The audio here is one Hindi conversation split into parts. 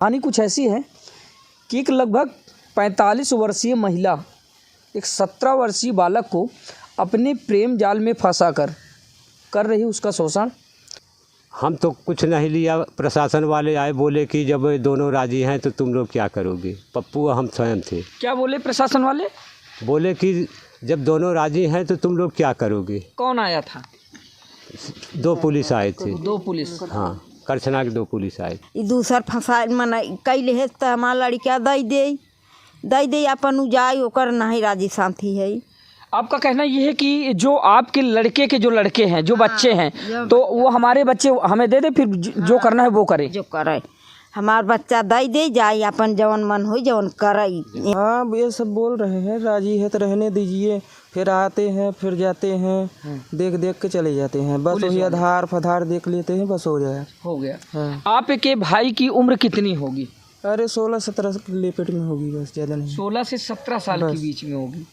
कहानी कुछ ऐसी है कि एक लगभग 45 वर्षीय महिला एक 17 वर्षीय बालक को अपने प्रेम जाल में फंसाकर कर रही उसका शोषण। हम तो कुछ नहीं लिया, प्रशासन वाले आए, बोले कि जब दोनों राजी हैं तो तुम लोग क्या करोगे। पप्पू हम स्वयं थे। क्या बोले प्रशासन वाले? बोले कि जब दोनों राजी हैं तो तुम लोग क्या करोगे। कौन आया था? 2 पुलिस आए थे। 2 पुलिस? हाँ, करछना के 2 पुलिस आए। दूसर फंसा मन कैले है तो हमार लड़का दई दे अपन जाए ओकर नहीं राजी साथी है। आपका कहना ये है कि जो आपके लड़के के जो लड़के हैं, जो बच्चे हैं, तो वो हमारे बच्चे हमें दे दे, फिर जो करना है वो करे। जो करे हमार बच्चा दे जाए, अपन जवन मन हो जवन करे। हाँ, ये सब बोल रहे हैं राजी है तो रहने दीजिए, फिर आते हैं फिर जाते हैं, देख के चले जाते हैं, बस वही आधार फधार देख लेते हैं, बस हो जाए। हो गया। हाँ। आपके भाई की उम्र कितनी होगी? अरे 16-17 के लिपिट में होगी, बस ज़्यादा नहीं। 16 से 17 साल के बीच में होगी।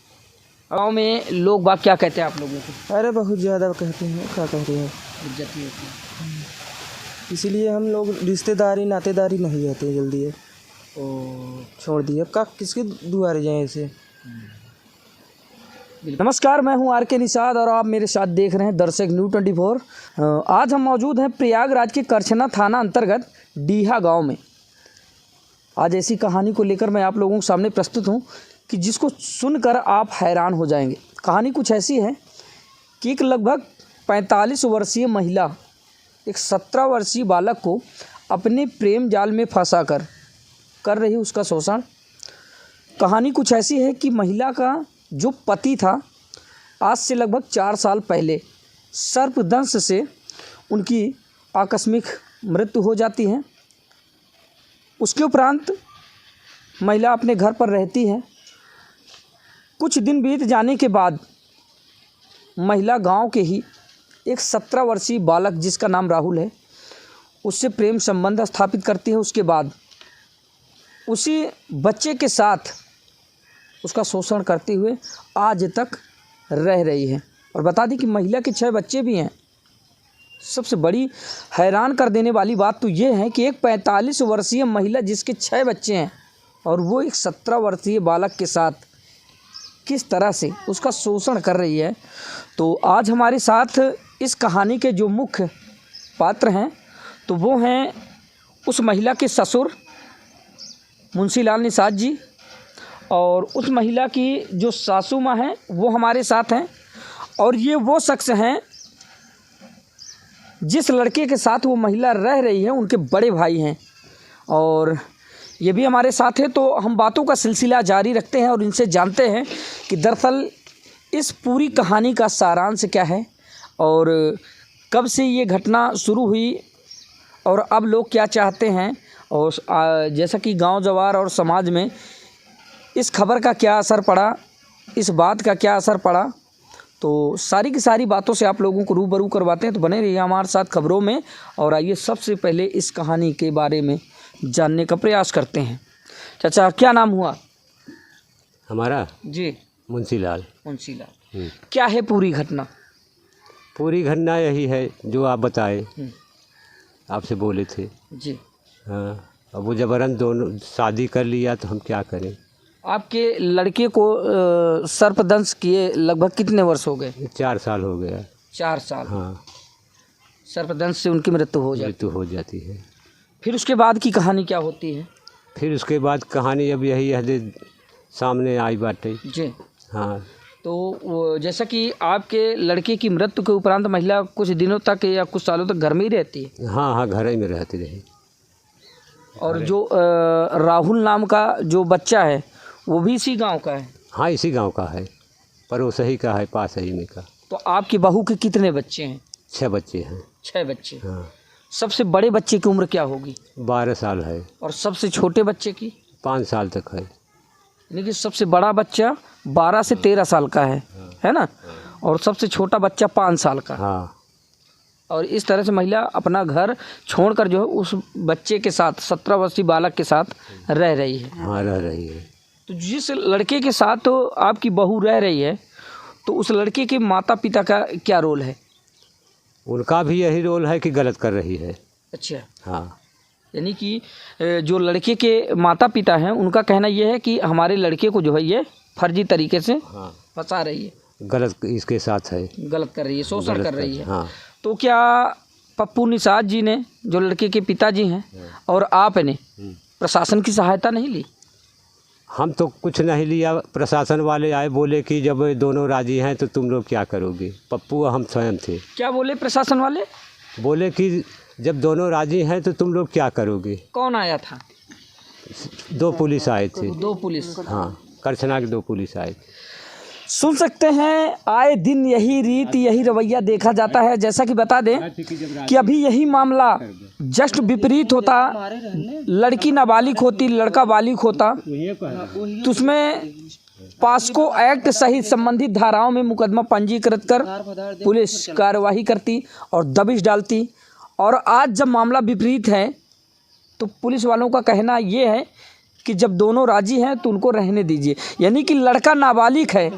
गाँव में लोग बात क्या कहते हैं आप लोगों को? अरे बहुत ज़्यादा कहते हैं, क्या कह रहे हैं, इज्जत नहीं होती। इसीलिए हम लोग रिश्तेदारी नातेदारी नहीं रहते जल्दी है, छोड़ दिए। अब का किसके दुआरे जाएँ ऐसे। नमस्कार, मैं हूं आर.के. निषाद और आप मेरे साथ देख रहे हैं दर्शक न्यूज़ 24। आज हम मौजूद हैं प्रयागराज के करछना थाना अंतर्गत डीहा गांव में। आज ऐसी कहानी को लेकर मैं आप लोगों के सामने प्रस्तुत हूं कि जिसको सुनकर आप हैरान हो जाएंगे। कहानी कुछ ऐसी है कि एक लगभग 45 वर्षीय महिला एक 17 वर्षीय बालक को अपने प्रेम जाल में फंसाकर कर रही उसका शोषण। कहानी कुछ ऐसी है कि महिला का जो पति था, आज से लगभग 4 साल पहले सर्पदंश से उनकी आकस्मिक मृत्यु हो जाती है। उसके उपरांत महिला अपने घर पर रहती है। कुछ दिन बीत जाने के बाद महिला गांव के ही एक 17 वर्षीय बालक जिसका नाम राहुल है, उससे प्रेम संबंध स्थापित करती है। उसके बाद उसी बच्चे के साथ उसका शोषण करते हुए आज तक रह रही है। और बता दें कि महिला के 6 बच्चे भी हैं। सबसे बड़ी हैरान कर देने वाली बात तो ये है कि एक 45 वर्षीय महिला जिसके 6 बच्चे हैं और वो एक 17 वर्षीय बालक के साथ किस तरह से उसका शोषण कर रही है। तो आज हमारे साथ इस कहानी के जो मुख्य पात्र हैं तो वो हैं उस महिला के ससुर मुंशीलाल निषाद जी, और उस महिला की जो सासू माँ हैं वो हमारे साथ हैं, और ये वो शख्स हैं जिस लड़के के साथ वो महिला रह रही है, उनके बड़े भाई हैं, और ये भी हमारे साथ है। तो हम बातों का सिलसिला जारी रखते हैं और इनसे जानते हैं कि दरअसल इस पूरी कहानी का सारांश क्या है और कब से ये घटना शुरू हुई और अब लोग क्या चाहते हैं, और जैसा कि गांव जवार और समाज में इस खबर का क्या असर पड़ा, इस बात का क्या असर पड़ा। तो सारी की सारी बातों से आप लोगों को रूबरू करवाते हैं। तो बने रहिए हमारे साथ खबरों में, और आइए सबसे पहले इस कहानी के बारे में जानने का प्रयास करते हैं। चाचा, क्या नाम हुआ हमारा? जी, मुंशीलाल। मुंशीलाल। क्या है पूरी घटना? पूरी घटना यही है जो आप बताए, आपसे बोले थे जी। हाँ, अब वो जबरन दोनों शादी कर लिया तो हम क्या करें। आपके लड़के को सर्पदंश किए लगभग कितने वर्ष हो गए? 4 साल हो गया। 4 साल। हाँ, सर्पदंश से उनकी मृत्यु हो जाती है। फिर उसके बाद की कहानी क्या होती है? फिर उसके बाद कहानी अब यही है सामने आई बाटे। जी। हाँ, तो जैसा कि आपके लड़के की मृत्यु के उपरांत महिला कुछ दिनों तक या कुछ सालों तक घर में ही रहती है? हाँ, घर ही में रहती रही। और जो राहुल नाम का जो बच्चा है वो भी इसी गांव का है? हाँ, इसी गांव का है, पड़ोस ही का है, पास ही में का। तो आपकी बहू के कितने बच्चे हैं? 6 बच्चे हैं। 6 बच्चे। हाँ। सबसे बड़े बच्चे की उम्र क्या होगी? 12 साल है। और सबसे छोटे बच्चे की? 5 साल तक है। यानी कि सबसे बड़ा बच्चा 12 से 13 साल का है ना, और सबसे छोटा बच्चा 5 साल का। हाँ। और इस तरह से महिला अपना घर छोड़कर जो है उस बच्चे के साथ 17 वर्षीय बालक के साथ रह रही है। हाँ, रह रही है। तो जिस लड़के के साथ तो आपकी बहू रह रही है, तो उस लड़के के माता पिता का क्या रोल है? उनका भी यही रोल है कि गलत कर रही है। अच्छा। हाँ। यानी कि जो लड़के के माता पिता हैं उनका कहना ये है कि हमारे लड़के को जो है ये फर्जी तरीके से हाँ फंसा रही है, गलत इसके साथ है, गलत कर रही है, शोषण कर रही है। हाँ। तो क्या पप्पू निषाद जी ने, जो लड़के के पिताजी हैं, और आपने प्रशासन की सहायता नहीं ली? हम तो कुछ नहीं लिया, प्रशासन वाले आए बोले कि जब दोनों राजी हैं तो तुम लोग क्या करोगे। पप्पू हम स्वयं थे। क्या बोले प्रशासन वाले? बोले कि जब दोनों राजी हैं तो तुम लोग क्या करोगे। कौन आया था? 2 पुलिस आए थे। 2 पुलिस। हाँ, करछना के 2 पुलिस आए थे। सुन सकते हैं, आए दिन यही रीत, यही रवैया देखा जाता है। जैसा कि बता दें कि अभी यही मामला जस्ट विपरीत होता, लड़की नाबालिग होती, लड़का बालिग होता, तो उसमें पास्को एक्ट सहित संबंधित धाराओं में मुकदमा पंजीकृत कर पुलिस कार्यवाही करती और दबिश डालती। और आज जब मामला विपरीत है तो पुलिस वालों का कहना ये है कि जब दोनों राजी हैं तो उनको रहने दीजिए। यानी कि लड़का नाबालिग है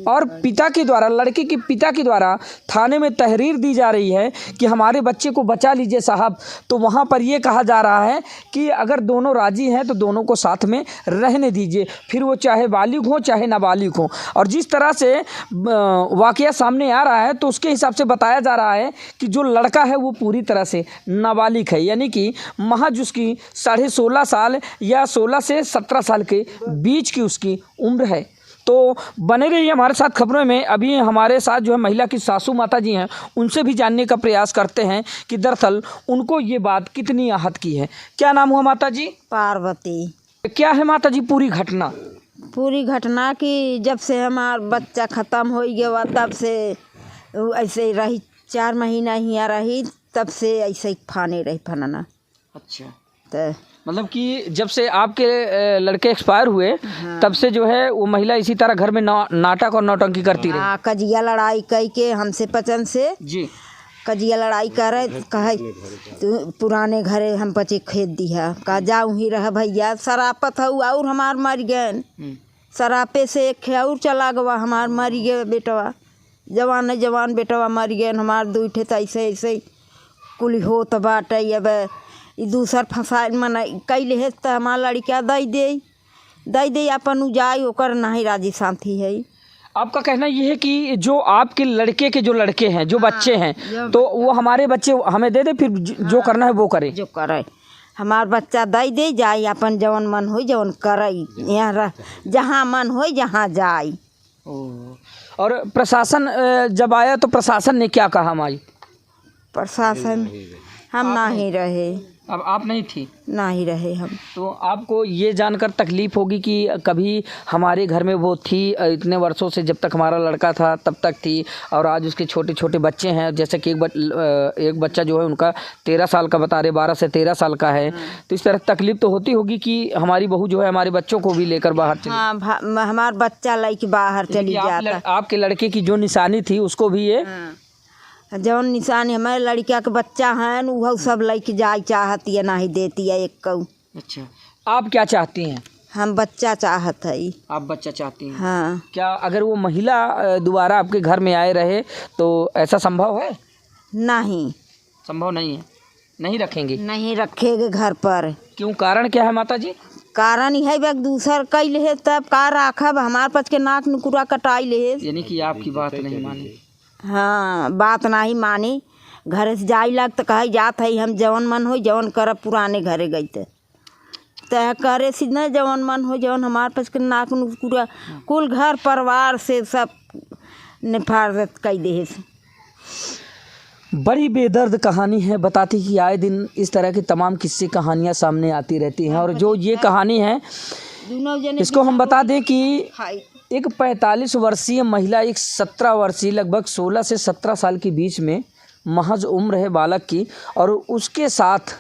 और पिता के द्वारा, लड़के के पिता के द्वारा थाने में तहरीर दी जा रही है कि हमारे बच्चे को बचा लीजिए साहब। तो वहाँ पर ये कहा जा रहा है कि अगर दोनों राजी हैं तो दोनों को साथ में रहने दीजिए, फिर वो चाहे बालिग हो चाहे नाबालिग हो। और जिस तरह से वाकया सामने आ रहा है तो उसके हिसाब से बताया जा रहा है कि जो लड़का है वो पूरी तरह से नाबालिग है, यानी कि महज उसकी 16.5 साल या 16 से 17 साल के बीच की उसकी उम्र है। तो बने रहिए हमारे साथ खबरों में। अभी हमारे साथ जो है महिला की सासू माता जी हैं, उनसे भी जानने का प्रयास करते हैं कि दरअसल उनको ये बात कितनी आहत की है। क्या नाम हुआ माता जी? पार्वती। क्या है माता जी पूरी घटना? पूरी घटना की जब से हमार बच्चा ख़त्म हो गया तब से ऐसे रही, 4 महीना ही रही, तब से ऐसे ही फाने रही फनाना। अच्छा, तो मतलब कि जब से आपके लड़के एक्सपायर हुए तब से जो है वो महिला इसी तरह घर में नाटक और नौटंकी करती रही। हाँ, कजिया लड़ाई कई के हमसे पचन से जी, कजिया लड़ाई करे, कहे तू पुराने घरे हम पचे खेत दिया, कहा जाऊँ ही रह भैया, शरापत हऊ और हमार मर गए, शरापे से एक और चला गवा, हमार मर गए बेटवा, जवान बेटवा मर गए हमार 2 ठे। तो ऐसे ऐसे कुल होत बाटे। अब दूसर फंसा मन कैले है तो हमार लड़का दई दे अपन उजाई ओकर नहीं राजी साथी है। आपका कहना ये है कि जो आपके लड़के के जो लड़के हैं, जो बच्चे हैं, तो वो हमारे बच्चे हमें दे दे, फिर जो करना है वो करे। जो करे हमार बच्चा दे जाए, अपन जवन मन हो जवन करे, यहाँ जहाँ मन हो जहाँ जाए। और प्रशासन जब आया तो प्रशासन ने क्या कहा? हमारी प्रशासन हम ना ही रहे। अब आप नहीं थी? ना ही रहे हम। तो आपको ये जानकर तकलीफ़ होगी कि कभी हमारे घर में वो थी, इतने वर्षों से, जब तक हमारा लड़का था तब तक थी, और आज उसके छोटे छोटे बच्चे हैं। जैसे कि एक बच्चा जो है उनका 13 साल का बता रहे, 12 से 13 साल का है। तो इस तरह तकलीफ़ तो होती होगी कि हमारी बहू जो है हमारे बच्चों को भी लेकर बाहर चली। हाँ, हमारा बच्चा लेके बाहर चली जाता। आपके लड़के की जो निशानी थी उसको भी ये जौन निशान हमारे लड़का के बच्चा हैं वह सब लेके जाए चाहती है, नहीं देती है एक कऊ। अच्छा, आप क्या चाहती हैं? हम बच्चा चाहत है। आप बच्चा चाहती हैं? हाँ। क्या अगर वो महिला दोबारा आपके घर में आए रहे तो ऐसा संभव है? नहीं, संभव नहीं है। नहीं रखेंगे? नहीं रखेंगे घर पर। क्यों, कारण क्या है माता जी? कारण ही है दूसर कैले है तब का राखब, हमार पच के नाक नुकुरा कटाई ले। यानी कि आपकी बात नहीं मानी? हाँ, बात नहीं मानी। घर से जाई लग तो कही जात है हम जवन मन हो जवन करब, पुराने घरे गई तय करे सीधे जवन मन हो जवन, हमारे पास के नाक नुकुरा कुल घर परिवार से सब निफारत कई दे। बड़ी बेदर्द कहानी है, बताती कि आए दिन इस तरह की तमाम किस्से कहानियाँ सामने आती रहती हैं। और जो ये कहानी है इसको हम बता दें कि एक 45 वर्षीय महिला, एक 17 वर्षीय, लगभग 16 से 17 साल के बीच में महज उम्र है बालक की, और उसके साथ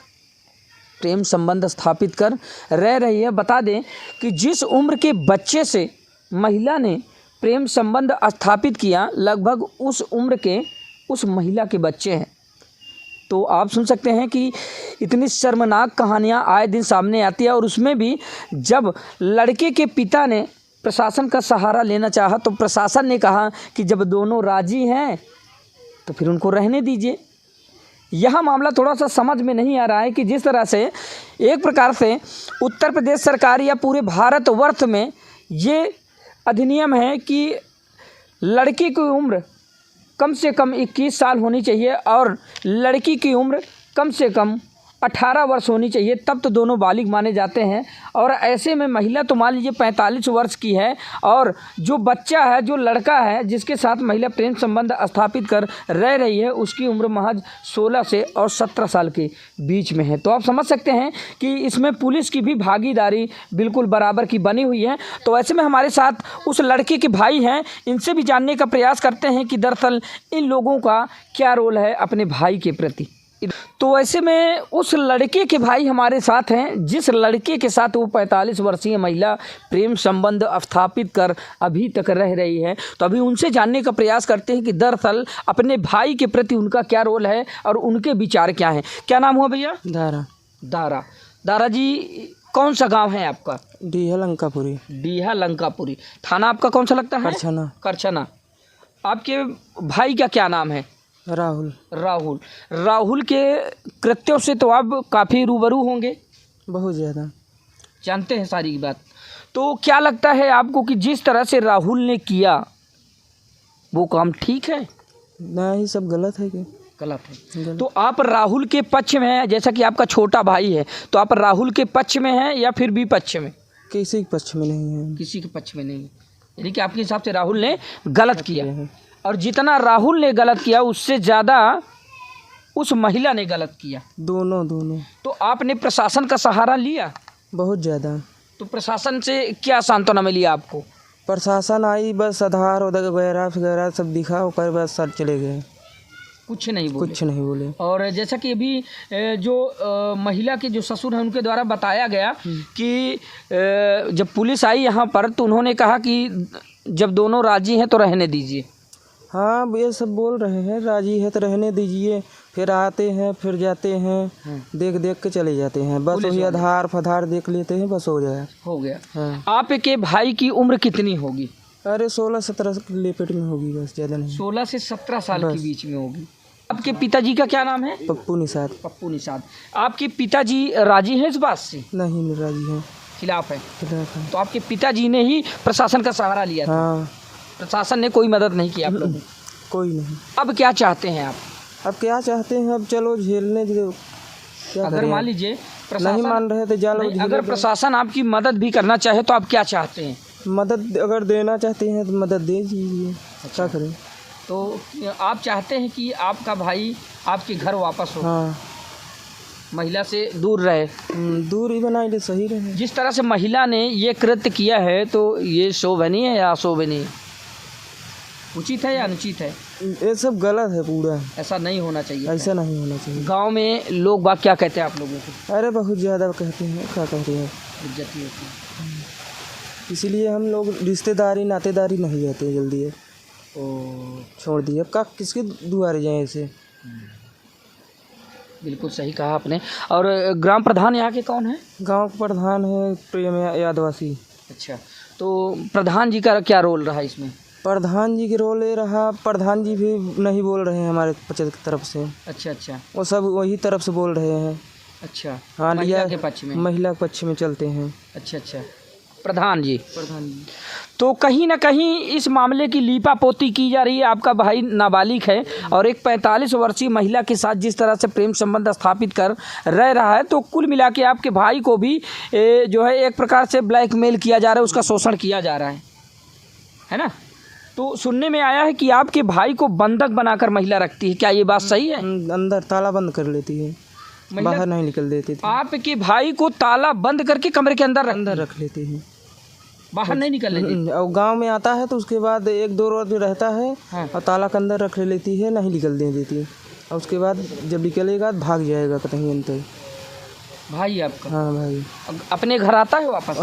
प्रेम संबंध स्थापित कर रह रही है। बता दें कि जिस उम्र के बच्चे से महिला ने प्रेम संबंध स्थापित किया, लगभग उस उम्र के उस महिला के बच्चे हैं। तो आप सुन सकते हैं कि इतनी शर्मनाक कहानियाँ आए दिन सामने आती है। और उसमें भी जब लड़के के पिता ने प्रशासन का सहारा लेना चाहा तो प्रशासन ने कहा कि जब दोनों राजी हैं तो फिर उनको रहने दीजिए। यह मामला थोड़ा सा समझ में नहीं आ रहा है कि जिस तरह से एक प्रकार से उत्तर प्रदेश सरकार या पूरे भारतवर्ष में ये अधिनियम है कि लड़की की उम्र कम से कम 21 साल होनी चाहिए और लड़की की उम्र कम से कम 18 वर्ष होनी चाहिए, तब तो दोनों बालिग माने जाते हैं। और ऐसे में महिला तो मान लीजिए 45 वर्ष की है और जो बच्चा है, जो लड़का है जिसके साथ महिला प्रेम संबंध स्थापित कर रह रही है, उसकी उम्र महज 16 से और 17 साल के बीच में है। तो आप समझ सकते हैं कि इसमें पुलिस की भी भागीदारी बिल्कुल बराबर की बनी हुई है। तो ऐसे में हमारे साथ उस लड़के के भाई हैं, इनसे भी जानने का प्रयास करते हैं कि दरअसल इन लोगों का क्या रोल है अपने भाई के प्रति। तो ऐसे में उस लड़के के भाई हमारे साथ हैं, जिस लड़के के साथ वो 45 वर्षीय महिला प्रेम संबंध स्थापित कर अभी तक रह रही है। तो अभी उनसे जानने का प्रयास करते हैं कि दरअसल अपने भाई के प्रति उनका क्या रोल है और उनके विचार क्या हैं। क्या नाम हुआ भैया? दारा। दारा। दारा जी, कौन सा गांव है आपका? डीहा लंकापुरी। डीहा लंकापुरी। थाना आपका कौन सा लगता है? करछना। करछना। आपके भाई का क्या नाम है? राहुल। राहुल। राहुल के कृत्यों से तो आप काफ़ी रूबरू होंगे? बहुत ज़्यादा जानते हैं सारी बात। तो क्या लगता है आपको कि जिस तरह से राहुल ने किया वो काम ठीक है? नहीं, सब गलत है। क्या गलत है? तो आप राहुल के पक्ष में हैं, जैसा कि आपका छोटा भाई है, तो आप राहुल के पक्ष में हैं या फिर विपक्ष में? किसी के पक्ष में नहीं है। किसी के पक्ष में नहीं, यानी कि आपके हिसाब से राहुल ने गलत किया है। और जितना राहुल ने गलत किया उससे ज़्यादा उस महिला ने गलत किया। दोनों। तो आपने प्रशासन का सहारा लिया? बहुत ज़्यादा। तो प्रशासन से क्या सांत्वना मिली आपको? प्रशासन आई, बस आधार वगैरह सब दिखा होकर बस सर चले गए। कुछ नहीं बोले? कुछ नहीं बोले। और जैसा कि अभी जो महिला के जो ससुर हैं उनके द्वारा बताया गया कि जब पुलिस आई यहाँ पर तो उन्होंने कहा कि जब दोनों राजी हैं तो रहने दीजिए। हाँ, ये सब बोल रहे हैं राजी है तो रहने दीजिए, फिर आते हैं फिर जाते हैं, देख के चले जाते हैं। बस वही आधार फधार देख लेते हैं, बस हो गया। हाँ। आपके भाई की उम्र कितनी होगी? अरे 16-17 के लिपिट में होगी, बस ज़्यादा नहीं। 16 से 17 साल के बीच में होगी। आपके पिताजी का क्या नाम है? पप्पू निषाद। पप्पू निषाद। आपके पिताजी राजी हैं इस बात से? नहीं राजी हैं, खिलाफ है। तो आपके पिताजी ने ही प्रशासन का सहारा लिया था? हाँ। प्रशासन ने कोई मदद नहीं की आप लोगों? कोई नहीं। अब क्या चाहते हैं आप? अब क्या चाहते हैं, अब चलो झेलने दो। अगर मान लीजिए नहीं मान रहे तो जालो। अगर प्रशासन आपकी मदद भी करना चाहे तो आप क्या चाहते हैं? मदद अगर देना चाहते हैं तो मदद दे दीजिए। क्या करें? तो आप चाहते हैं कि आपका भाई आपके घर वापस हो? हाँ। महिला से दूर रहे। दूर ही बनाए ले सही रहे। जिस तरह से महिला ने ये कृत्य किया है तो ये शोभनीय है या अशोभनीय? उचित है या अनुचित है? ये सब गलत है पूरा। ऐसा नहीं होना चाहिए। ऐसा नहीं होना चाहिए। गांव में लोग बात क्या कहते हैं आप लोगों को? अरे बहुत ज़्यादा कहते हैं। क्या कहते हैं? इज्जत नहीं होती। इसलिए हम लोग रिश्तेदारी नातेदारी नहीं रहते जल्दी है। छोड़ दिए। अब का किसके दुआरे जाए ऐसे? बिल्कुल सही कहा आपने। और ग्राम प्रधान यहाँ के कौन है? गांव का प्रधान है प्रेम यादवासी। अच्छा, तो प्रधान जी का क्या रोल रहा इसमें? प्रधान जी की रोल ये रहा, प्रधान जी भी नहीं बोल रहे हैं हमारे तरफ से। अच्छा। वो सब वही तरफ से बोल रहे हैं। अच्छा। हाँ, महिला के पक्ष में? महिला के पक्ष में चलते हैं। अच्छा। प्रधान जी। तो कहीं ना कहीं इस मामले की लीपापोती की जा रही है। आपका भाई नाबालिग है और एक 45 वर्षीय महिला के साथ जिस तरह से प्रेम संबंध स्थापित कर रह रहा है, तो कुल मिला के आपके भाई को भी जो है एक प्रकार से ब्लैकमेल किया जा रहा है, उसका शोषण किया जा रहा है ना? तो सुनने में आया है कि आपके भाई को बंधक बनाकर महिला रखती है, क्या ये बात सही है? अंदर ताला बंद कर लेती है, बाहर नहीं निकल देती थी। आपके भाई को ताला बंद करके कमरे के अंदर रख लेती है, बाहर नहीं निकलने देती। और गांव में आता है तो उसके बाद 1-2 रोज रहता है। हाँ। और ताला के अंदर रख लेती है, नहीं निकलने देती। और उसके बाद जब निकलेगा भाग जाएगा कहीं अंतर। भाई आपका? हाँ भाई। अपने घर आता है वापस?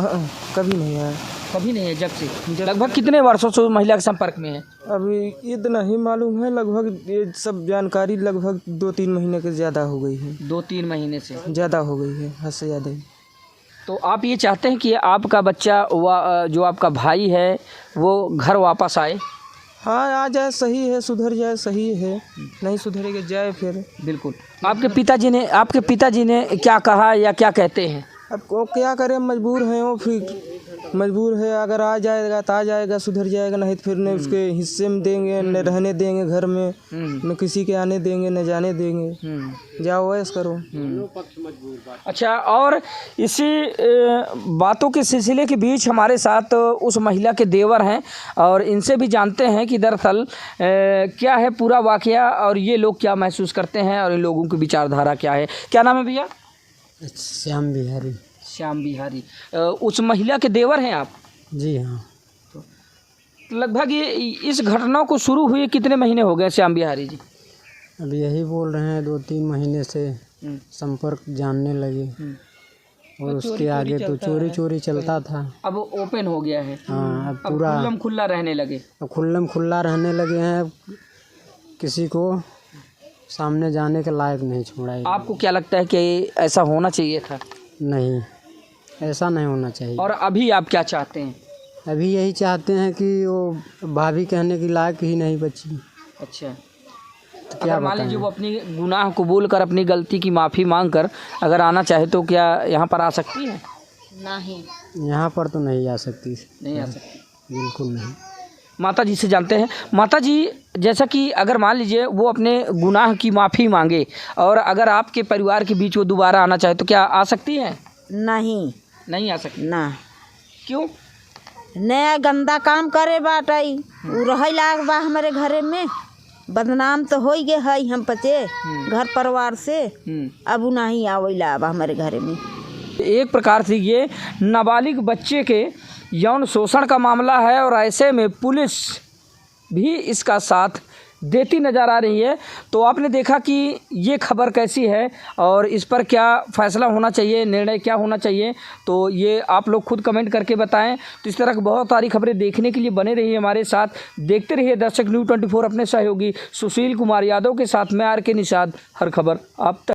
कभी नहीं आया। कभी नहीं है? जब से? लगभग कितने वर्षों से महिला के संपर्क में है? अभी इतना ही मालूम है, लगभग ये सब जानकारी लगभग 2-3 महीने के ज़्यादा हो गई है। 2-3 महीने से ज़्यादा हो गई है, हद से ज़्यादा ही। तो आप ये चाहते हैं कि आपका बच्चा जो आपका भाई है वो घर वापस आए? हाँ आ जाए सही है, सुधर जाए सही है, नहीं सुधरेगा जाए फिर। बिल्कुल। आपके पिताजी ने क्या कहा या क्या कहते हैं? अब वो क्या करें, मजबूर हैं वो, फिर मजबूर है। अगर आ जाएगा तो आ जाएगा, सुधर जाएगा, नहीं तो फिर न उसके हिस्से में देंगे, न रहने देंगे घर में, न किसी के आने देंगे, न जाने देंगे। जाओ ऐस करो। अच्छा, और इसी बातों के सिलसिले के बीच हमारे साथ उस महिला के देवर हैं और इनसे भी जानते हैं कि दरअसल क्या है पूरा वाकया और ये लोग क्या महसूस करते हैं और इन लोगों की विचारधारा क्या है। क्या नाम है भैया? श्याम बिहारी। श्याम बिहारी। उस महिला के देवर हैं आप? जी हाँ। लगभग ये इस घटना को शुरू हुए कितने महीने हो गए श्याम बिहारी जी? अब यही बोल रहे हैं 2-3 महीने से संपर्क जानने लगे और उसके आगे तो चोरी चलता था। अब ओपन हो गया है। हाँ, अब अब पूरा खुल्लम खुल्ला रहने लगे। अब खुल्लम खुल्ला रहने लगे हैं, किसी को सामने जाने के लायक नहीं छोड़ा है। आपको क्या लगता है कि ऐसा होना चाहिए था? नहीं, ऐसा नहीं होना चाहिए। और अभी आप क्या चाहते हैं? अभी यही चाहते हैं कि वो भाभी कहने की लायक ही नहीं बची। अच्छा, तो क्या मान लीजिए बताएं। वो अपनी गुनाह कबूल कर अपनी गलती की माफ़ी मांग कर अगर आना चाहे तो क्या यहाँ पर आ सकती है? नहीं, यहाँ पर तो नहीं आ सकती। नहीं आ सकती। बिल्कुल नहीं। माता जी से जानते हैं। माता जी, जैसा कि अगर मान लीजिए वो अपने गुनाह की माफ़ी मांगे और अगर आपके परिवार के बीच वो दोबारा आना चाहे तो क्या आ सकती है? नहीं, नहीं आ सकती। ना। क्यों? नया गंदा काम करे बाटाई, उ रहे लाग बा हमारे घरे में, बदनाम तो हो गए है हम पचे घर परिवार से। अब उ नहीं आवेला अब हमारे घरे में। एक प्रकार से ये नाबालिग बच्चे के यौन शोषण का मामला है और ऐसे में पुलिस भी इसका साथ देती नज़र आ रही है। तो आपने देखा कि ये खबर कैसी है और इस पर क्या फ़ैसला होना चाहिए, निर्णय क्या होना चाहिए, तो ये आप लोग खुद कमेंट करके बताएं। तो इस तरह की बहुत सारी खबरें देखने के लिए बने रहिए हमारे साथ, देखते रहिए दर्शक न्यूज़ 24। अपने सहयोगी सुशील कुमार यादव के साथ मैं RK निषाद, हर खबर आप तक।